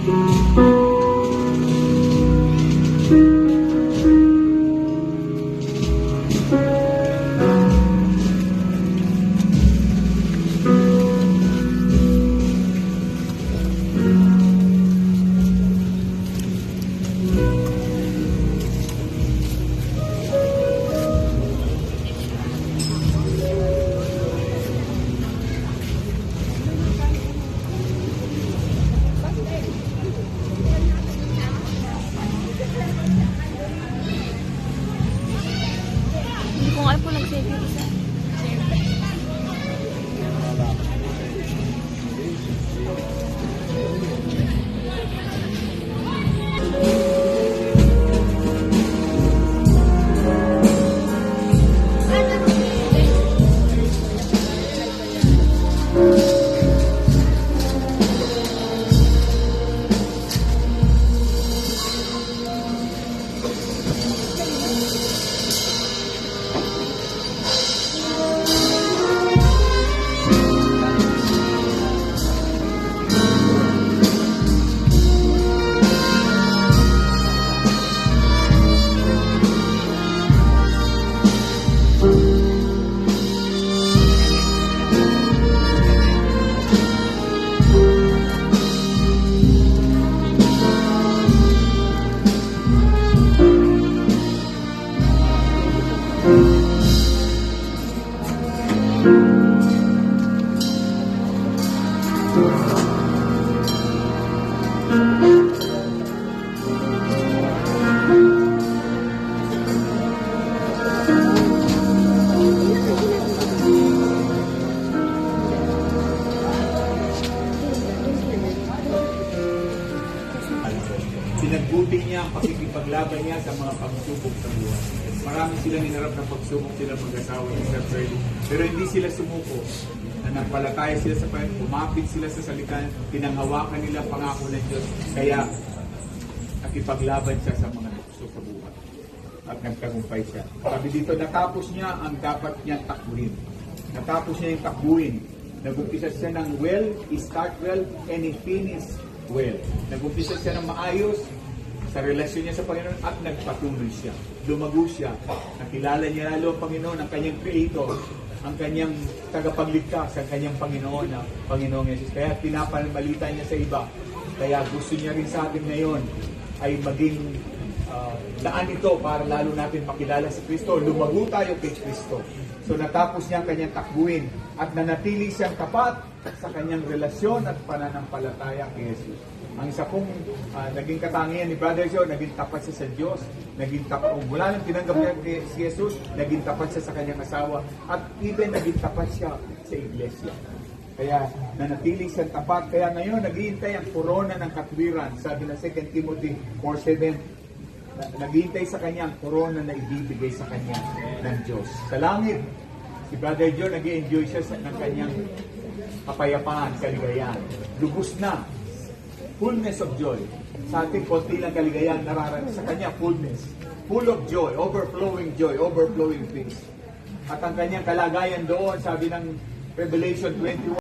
Hindi ko nga po nag-save yung isa. Pinagbuti niya ang pakikipaglaban niya sa mga pagsubok sa buhay. Marami silang hinarap na pagsubok sila mag-asawa ni Sir Freddy. Pero hindi sila sumuko. Nanampalataya sila sa Panginoon, umapit sila sa salita, pinanghawakan nila ang pangako ng Diyos. Kaya nakipaglaban siya sa mga tukso sa buhay. At nagtagumpay siya. Sabi dito, natapos niya ang dapat niyang takbuhin. Natapos niya yung takbuhin. Nag-umpisa siya ng well, start well, and finish well. Nag-umpisa siya ng maayos sa relasyon niya sa Panginoon at nagpatuloy siya. Lumago siya. Nakilala niya lalo ang Panginoon, ang kanyang Creator, ang kanyang tagapagligtas, ang kanyang Panginoon, ang Panginoong Jesus. Kaya pinapalitan niya sa iba. Kaya gusto niya rin sa atin ngayon ay maging daan ito para lalo natin makilala si Kristo. Lumago tayo kay Kristo. So natapos niya ang kanyang takbuhin at nanatili siyang tapat sa kanyang relasyon at pananampalataya kay Jesus. Ang isa pong naging katangian ni Brother Joe, naging tapat siya sa Diyos, naging tapat, mula nang tinanggap niya si Jesus, naging tapat siya sa kanyang asawa, at even naging tapat siya sa iglesia. Kaya nanatili siyang tapat, kaya ngayon naghihintay ang korona ng katwiran, sabi ng 2 Timothy 4:7, naghihintay sa kanya ang korona na ibibigay sa kanya ng Diyos. Sa langit, si Brother Joe nag-i-enjoy siya ng kanyang kapayapaan, kaligayahan. Lubos na. Fullness of joy. Sa ating konti lang kaligayahan nararating, sa kanya fullness. Full of joy, overflowing peace. At ang kanyang kalagayan doon, sabi ng Revelation 21,